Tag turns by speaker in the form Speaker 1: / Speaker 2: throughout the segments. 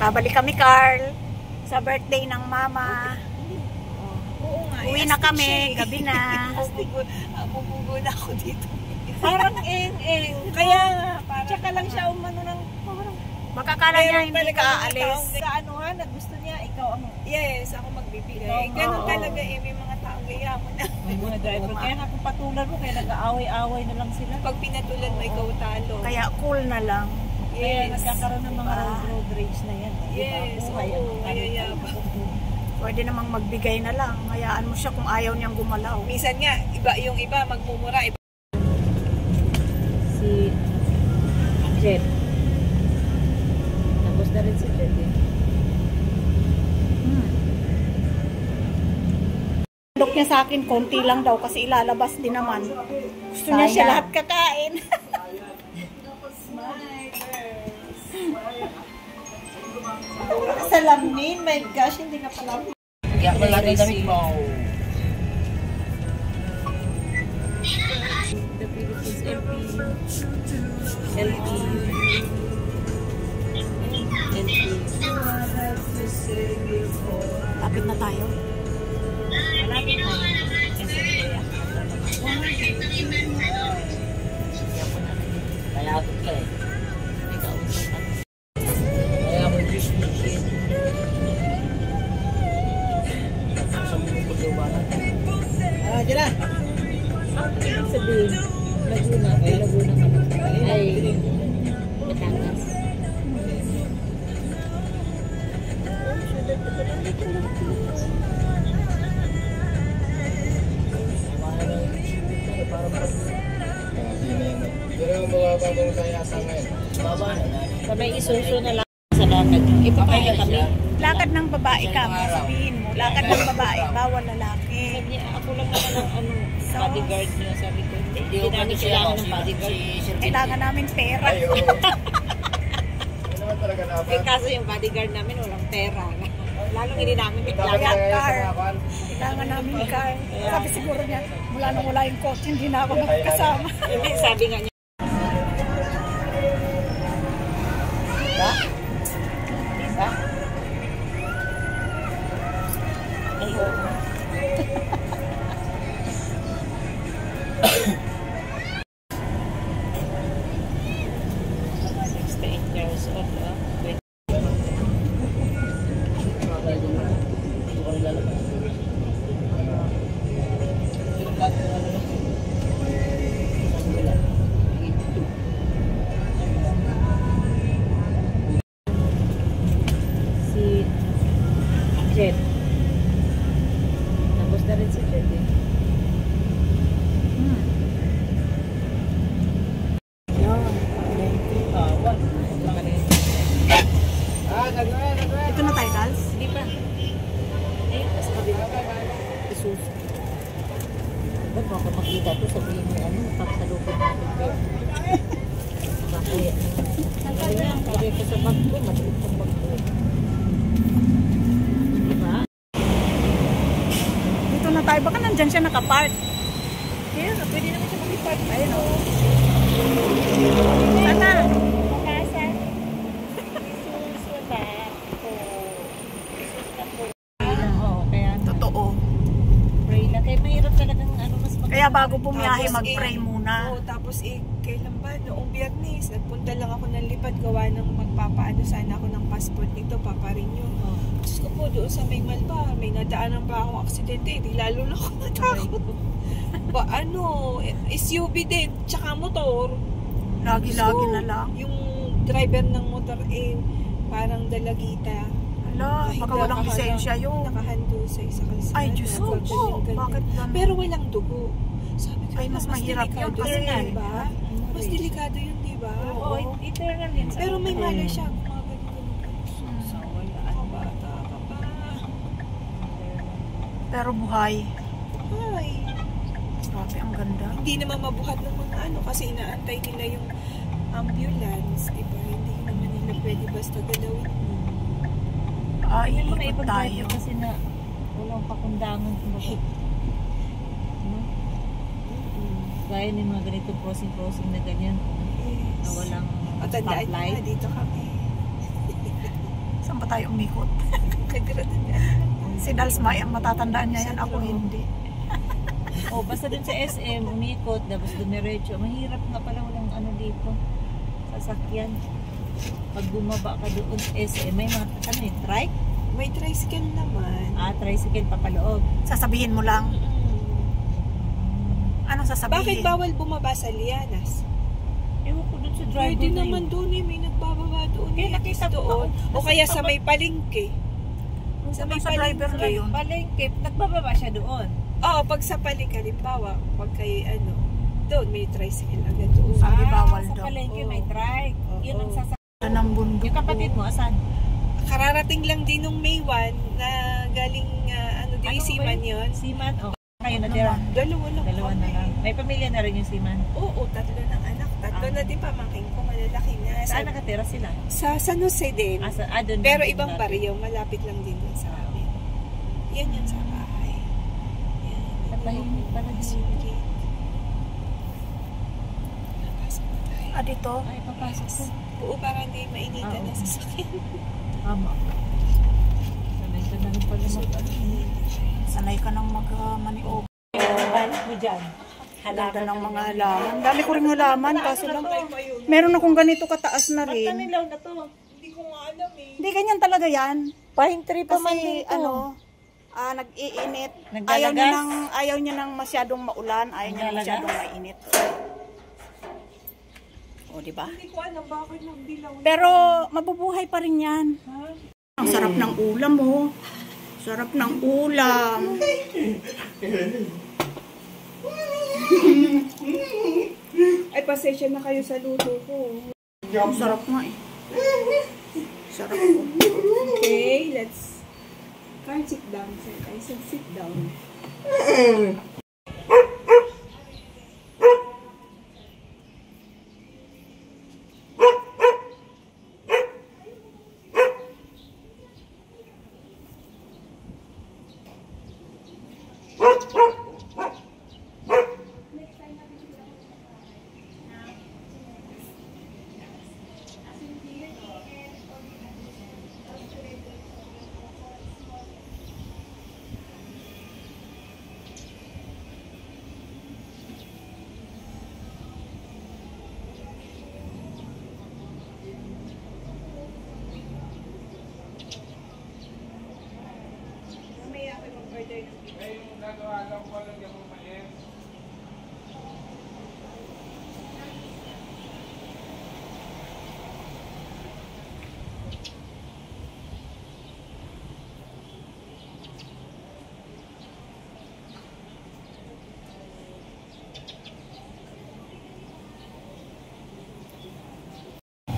Speaker 1: Babalik kami, Carl, sa birthday ng mama.
Speaker 2: Oo nga.
Speaker 1: Uwi na kami, gabi na.
Speaker 2: Bubugo na ako dito.
Speaker 3: Parang eng-eng.
Speaker 2: Kaya nga, tsaka lang siya umano ng parang
Speaker 1: Makakala niya hindi ka aalis.
Speaker 3: Sa anuhan, na gusto niya, ikaw ang...
Speaker 2: yes, ako magbibigay. Ganun talaga eh, may mga taong gaya mo na.
Speaker 3: May mga driver. Kaya nga kung patulan mo, kaya nag-aaway-aaway na lang sila.
Speaker 2: Pag pinatulan mo, ikaw talo.
Speaker 1: Kaya cool na lang.
Speaker 3: Kaya
Speaker 2: Yes.
Speaker 3: nagkakaroon ng mga road rage na yan.
Speaker 2: Yes, oo, mayayabang.
Speaker 1: Pwede namang magbigay na lang. Hayaan mo siya kung ayaw niyang gumalaw.
Speaker 2: Minsan nga, yung iba magmumura, iba.
Speaker 3: Si Jet. Tapos na rin si Jet eh.
Speaker 1: Dok niya sa akin, konti lang daw kasi ilalabas din naman. Gusto niya siya lahat kakain.
Speaker 3: Salamin, my gosh, hindi ka pala.
Speaker 4: Kaya pala rin damit mo.
Speaker 3: The Philippines LP.
Speaker 1: Lapit na tayo.
Speaker 3: Malapit na yun.
Speaker 4: Kaya atot ka eh. Ikaw. Kaya mo juice mo siya. Sa mga pagkawalan.
Speaker 3: Dyan na. Ibig sabihin, Laguna ka. Ay, Batangas. Sa may isuso na lang sa lakad. Ipapaya kami.
Speaker 1: Lakad ng babae ka, sabihin mo. Lakad ng babae, bawal lalaki.
Speaker 3: Kanya, ako lang naman ang bodyguard niya. Sabi ko, hindi namin kailangan ng bodyguard.
Speaker 1: Kailangan namin pera.
Speaker 3: Eh, kaso yung bodyguard namin walang pera. Lalong hindi namin
Speaker 1: Kailangan car. Kailangan namin car. Sabi siguro niya, mula nung wala yung coach, hindi na ako magkasama.
Speaker 3: Hindi, sabi nga niya.
Speaker 4: Diba? Diba?
Speaker 3: Ayun. Si Jet. Tapos na rin si Jet eh.
Speaker 1: Ito na tayo, Gals.
Speaker 3: Hindi pa. Ayun, mas kabila. Isuso. Ba't mo kapag makita ito, sabihin mo ano, papasalupin natin ko. Bakit? Sabi niya, sabi ko sa bag ko, matulit ang bag ko. Diba?
Speaker 1: Dito na tayo. Baka nandyan siya nakapark.
Speaker 3: Kaya nga, pwede naman siya mag-park.
Speaker 1: Ayun o. Sana.
Speaker 3: Kasa. Isuso ba? Oo, kaya
Speaker 1: Totoo.
Speaker 3: pray lang. Kaya mahirap talagang ano, mas
Speaker 1: Kaya bago bumiyahe,
Speaker 2: Tapos,
Speaker 1: mag-pray muna.
Speaker 2: Oo, tapos kailan ba? Noong Biyernes, nagpunta lang ako ng Lipad, gawa ng magpapaano sana ako ng passport nito, paparenew. Diyos ko po, doon sa may Malba, may nadaanan pa akong aksidente, di lalo na ako natakot. SUV din, tsaka motor.
Speaker 1: Lagi-lagi na lang.
Speaker 2: Yung driver ng motor parang dalagita.
Speaker 1: Ala, baka walang lisensya yun.
Speaker 2: Nakahandusay sa kalsada.
Speaker 1: Ay, Diyos ko po. Bakit ganun?
Speaker 2: Pero walang dugo. Sabi ko,
Speaker 1: Ay, mas mahirap yun
Speaker 2: delikado
Speaker 1: kasi
Speaker 2: yun, diba? Mas delikado yun, diba?
Speaker 3: Oo, eternal yan.
Speaker 2: Pero may malay siya. So, wala. Bata ka pa.
Speaker 1: Pero buhay.
Speaker 2: Ay.
Speaker 1: Grabe, ang ganda.
Speaker 2: Hindi naman mabuhat ng mga kasi inaantay nila yung ambulance, diba? Hindi naman nila pwede basta galawin.
Speaker 1: Ay,
Speaker 3: May mga
Speaker 1: ikot
Speaker 3: ibang
Speaker 1: tayo.
Speaker 3: driver kasi na walang pakundangan. No? Gaya ng mga ganitong crossing na ganyan. Na walang
Speaker 2: At tandaan
Speaker 3: stoplight.
Speaker 2: na, dito kami.
Speaker 1: Saan ba pa tayo umikot.
Speaker 2: Nagradala.
Speaker 1: Si Dals matatandaan niya yan, ako hindi.
Speaker 3: Basta dun sa SM, umikot, tapos dumiretso. Mahirap nga pala walang ano dito. Sasakyan. Pag bumaba ka doon sa SM, may mga, trike?
Speaker 2: May tricycle naman.
Speaker 3: Tricycle papaloob.
Speaker 1: Sasabihin mo lang. Anong sasabihin?
Speaker 2: Bakit bawal bumaba sa Lianas?
Speaker 3: Ewan ko dun sa driver
Speaker 2: Pwede
Speaker 3: na
Speaker 2: naman
Speaker 3: yun.
Speaker 2: doon may nagbababa doon.
Speaker 3: Kaya nakita ko
Speaker 2: doon.
Speaker 3: ako.
Speaker 2: O kaya sa may palengke. Sa may
Speaker 1: Sa driver na yun.
Speaker 3: Palengke, nagbababa siya doon.
Speaker 2: Oo, pag sa palengke, halimbawa, pag kay doon may tricycle agad doon.
Speaker 1: Sabi bawal
Speaker 3: sa
Speaker 1: daw.
Speaker 3: palengke
Speaker 2: Oo.
Speaker 3: may trike. Yun ang sasakyan.
Speaker 1: Ng bundok.
Speaker 3: Yung kapatid mo, asan?
Speaker 2: Kararating lang din nung May 1 na galing, Seaman yun.
Speaker 3: Seaman? Kayo natira?
Speaker 2: Dalawa lang
Speaker 3: Dalawa na
Speaker 2: kami.
Speaker 3: lang. May pamilya na rin yung Seaman.
Speaker 2: Oo, tatlo ng anak. Tatlo na din pamangkin ko, malalaki na.
Speaker 3: Saan nakatira sila?
Speaker 2: Sa San Jose din.
Speaker 3: Doon
Speaker 2: Pero
Speaker 3: din
Speaker 2: ibang
Speaker 3: natin.
Speaker 2: baryo, malapit lang din dun sa amin. Yan yun sa bahay. Yan.
Speaker 3: Tahimik pala dito.
Speaker 2: Sige. Napasok na tayo.
Speaker 1: Dito?
Speaker 3: Ay, papasok ko.
Speaker 2: Oo, para hindi mainitan na sa sakyan.
Speaker 3: Tama. Sanay ka na rin pala
Speaker 1: Sanay ka nang mag-maniob.
Speaker 3: Balik mo dyan.
Speaker 1: Ganda ng mga halaman. Dami ko rin halaman, kaso lang. Meron akong ganito kataas na rin.
Speaker 3: Kanilaw na to.
Speaker 2: Hindi ko nga alam eh.
Speaker 1: Hindi, ganyan talaga yan.
Speaker 3: Pahintry pa man
Speaker 1: Kasi,
Speaker 3: dito.
Speaker 1: nag-iinit.
Speaker 3: Naglalagas?
Speaker 1: Ayaw niya nang masyadong maulan. Ayaw niya nang
Speaker 3: Naglalagas?
Speaker 1: masyadong mainit. O, di ba?
Speaker 2: Hindi ko alam bakit nagdilaw.
Speaker 1: Pero, mabubuhay pa rin yan. Ang sarap ng ulam, oh. Sarap ng ulam.
Speaker 2: Ay, pasensya na kayo sa luto ko.
Speaker 1: Ang sarap nga eh. Sarap ko.
Speaker 2: Okay, let's... Can't sit down, sir. I said sit down.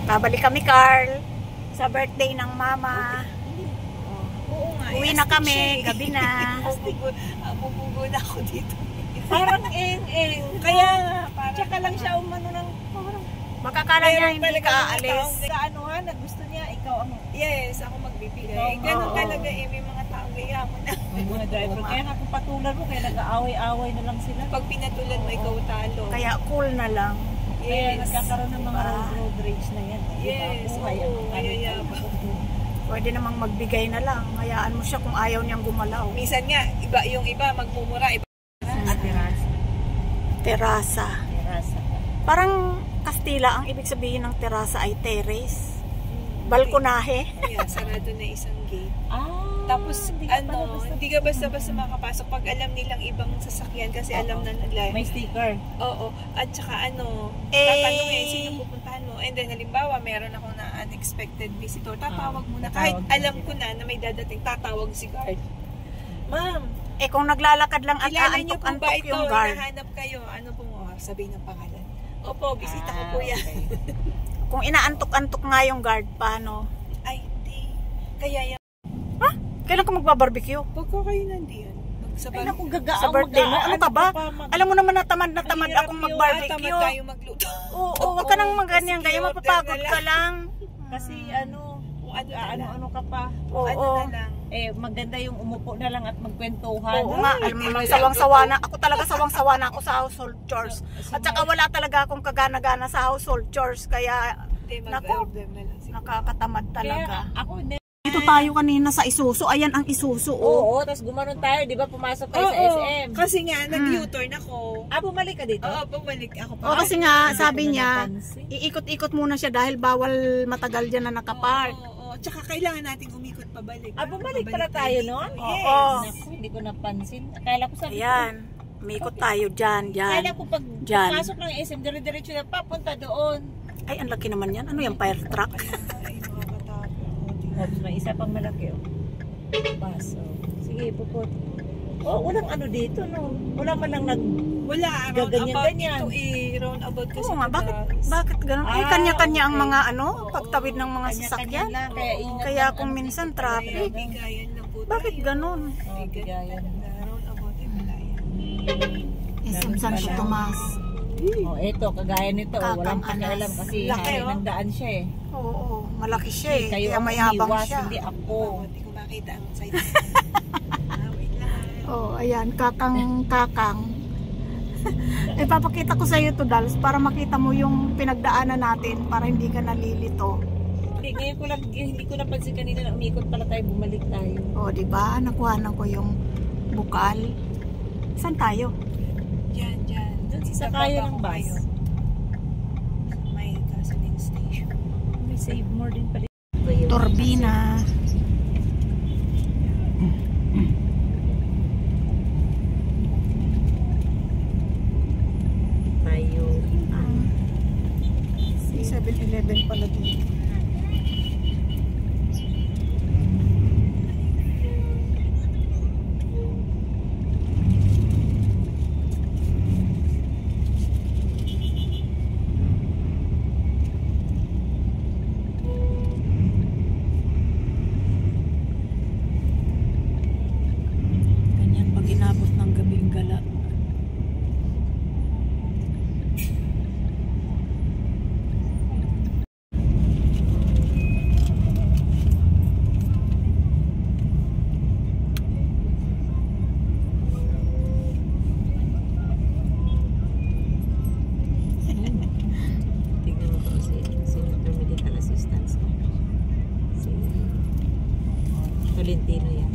Speaker 1: Babalik kami, Carl. Sa birthday ng mama.
Speaker 2: Oo nga.
Speaker 1: Uwi na kami, gabi na.
Speaker 2: Bubugo na ako dito.
Speaker 3: Parang eng-eng.
Speaker 2: Kaya nga, parang...
Speaker 3: Tsaka lang siya umano ng...
Speaker 1: Makakala niya hindi ka aalis.
Speaker 3: Sa anuhan, na gusto niya, ikaw ang...
Speaker 2: Yes, ako magbibigay.
Speaker 3: Oo.
Speaker 2: Ganun talaga eh. May mga taong gaya mo na.
Speaker 3: May mga driver. Kaya nga kung patulan mo, kaya nag-aaway-aaway na lang sila.
Speaker 2: Pag pinatulan mo, ikaw talo.
Speaker 1: Kaya cool na lang.
Speaker 3: Kaya
Speaker 2: Yes.
Speaker 3: nagkakaroon ng mga road rage na yan.
Speaker 2: Yes,
Speaker 3: Buhay ang
Speaker 2: oo, mayayabang.
Speaker 1: Pwede namang magbigay na lang. Hayaan mo siya kung ayaw niyang gumalaw.
Speaker 2: Minsan nga, yung iba magmumura, iba.
Speaker 3: Terasa.
Speaker 1: Terasa.
Speaker 3: Terasa.
Speaker 1: Parang Kastila, ang ibig sabihin ng terasa ay terrace. Balkonahe.
Speaker 2: Kaya sarado na isang gate. Tapos,
Speaker 3: hindi ka pala basta-
Speaker 2: hindi ka basta-basta makapasok pag alam nilang ibang sasakyan kasi alam na nila.
Speaker 3: May sticker.
Speaker 2: Oo. At saka
Speaker 1: Eh,
Speaker 2: tatanungin sino pupuntahan mo. And then, halimbawa, meron ako na unexpected visitor. Tatawag muna. Kahit
Speaker 3: tatawag
Speaker 2: alam
Speaker 3: sila.
Speaker 2: ko na may dadating, tatawag si guard. Ma'am,
Speaker 1: Eh kung naglalakad lang at
Speaker 2: kilala niyo po ba
Speaker 1: aantok-antok
Speaker 2: ito?
Speaker 1: yung guard.
Speaker 2: Hinahanap kayo. Ano po mo? Sabihin ng pangalan. Opo, bisita ko po yan.
Speaker 3: Okay.
Speaker 1: Kung inaantok-antok nga yung guard, paano?
Speaker 2: Ay, hindi. Kaya yan.
Speaker 1: Ha? Kailan ka magbabarbecue?
Speaker 2: Pagka kayo nandiyan.
Speaker 3: Ay, naku, gagaang
Speaker 1: Sa birthday mo? Ano ka ba? Alam mo naman na tamad
Speaker 3: Mahirap
Speaker 1: akong
Speaker 3: yun.
Speaker 1: mag-barbecue.
Speaker 2: Tamad tayo magluto.
Speaker 1: Oo, wag ka nang maganyan. Kaya
Speaker 2: Sige,
Speaker 1: mapapagod
Speaker 2: order na
Speaker 1: ka lang.
Speaker 3: Kasi
Speaker 2: Kung ano na lang.
Speaker 3: ano ka pa.
Speaker 2: Kung ano
Speaker 1: Oo.
Speaker 2: na lang.
Speaker 3: Maganda yung umupo na lang at magkwentuhan.
Speaker 1: Oo nga, alam mo naman, sawang-sawa na. Ako talaga sawang-sawa na ako sa household chores. At saka wala talaga akong kagana-gana sa household chores. Kaya
Speaker 2: Hindi,
Speaker 1: Naku.
Speaker 2: mag-order na lang siguro.
Speaker 1: nakakatamad
Speaker 3: Kaya
Speaker 1: talaga.
Speaker 3: ako hindi.
Speaker 1: Dito tayo kanina sa Isuzu. Ayan ang Isuzu.
Speaker 3: Oo, tapos gumanon tayo, di ba? Pumasok tayo sa SM.
Speaker 2: Kasi nga, nag-U-turn ako.
Speaker 3: Bumalik ka dito?
Speaker 2: Oo, bumalik ako pa.
Speaker 1: O kasi nga,
Speaker 3: Hindi
Speaker 1: sabi
Speaker 3: ko
Speaker 1: niya,
Speaker 3: napansin.
Speaker 1: iikot-ikot muna siya dahil bawal matagal dyan na nakapark.
Speaker 2: Oo. Tsaka kailangan nating umikot pabalik.
Speaker 3: Bumalik pala tayo noon?
Speaker 2: Yes.
Speaker 1: Oo.
Speaker 3: Naku, hindi ko napansin. Akala ko sabi ko,
Speaker 1: Ayan, umikot tayo dyan,
Speaker 3: akala ko pag
Speaker 1: Dyan.
Speaker 3: pasok ng SM, dire-diretso na papunta doon.
Speaker 1: Ay, ang laki naman yan. Ano yung fire truck?
Speaker 2: Ay, nakakatakot.
Speaker 3: Tapos may isa pang malaki, oh. Paso. Sige, puput. Oh, walang ano dito, no? Wala man lang
Speaker 2: Wala, round
Speaker 3: Gaganyan,
Speaker 2: about
Speaker 3: ganyan.
Speaker 2: dito round about kasi.
Speaker 1: Oo nga, bakit,
Speaker 2: guys.
Speaker 1: bakit ganun? Ay,
Speaker 3: Ah,
Speaker 1: kanya-kanya ang
Speaker 3: okay.
Speaker 1: mga ano,
Speaker 3: Oo,
Speaker 1: pagtawid ng mga
Speaker 3: kanya-kanya
Speaker 1: sasakyan.
Speaker 3: lang, kaya ingat
Speaker 1: Kaya
Speaker 3: lang,
Speaker 1: kung
Speaker 3: ano,
Speaker 1: minsan
Speaker 3: dito,
Speaker 1: traffic.
Speaker 3: kaya
Speaker 2: Bigayan lang po
Speaker 1: Bakit
Speaker 2: tayo.
Speaker 1: ganun?
Speaker 3: bigayan.
Speaker 2: Round about wala yan.
Speaker 1: SM San Tomas.
Speaker 3: Oh, eto, kagaya nito,
Speaker 1: Kakang
Speaker 3: walang pakialam
Speaker 1: anas.
Speaker 3: kasi
Speaker 2: Laki,
Speaker 3: hari
Speaker 2: oh.
Speaker 3: ng daan siya eh.
Speaker 1: Oo, malaki siya eh.
Speaker 3: Kayo
Speaker 1: Kaya
Speaker 3: ang
Speaker 1: mayabang
Speaker 3: umiwas,
Speaker 1: siya.
Speaker 3: hindi ako.
Speaker 2: Hindi ko makita ang side. Wait lang.
Speaker 1: Oh, ayan, kakang. Ipapakita ko sa iyo to, Dals, para makita mo yung pinagdaanan natin para hindi ka nalilito.
Speaker 3: Hindi, ngayon ko lang, hindi ko napansin kanina na umikot pala tayo, bumalik tayo.
Speaker 1: Oh, di ba? Nakuhanan ko yung bukal. Saan tayo?
Speaker 2: Diyan.
Speaker 3: Doon sa kaya ng bus.
Speaker 2: May gasoline station.
Speaker 3: May save more din pala.
Speaker 1: Turbina.
Speaker 3: Tayo.
Speaker 1: 7-Eleven pala dito. Ganyan pag inabot ng gabi ang gala.
Speaker 3: Tignan mo po si Senator Medical Assistance. Si Tolentino yan.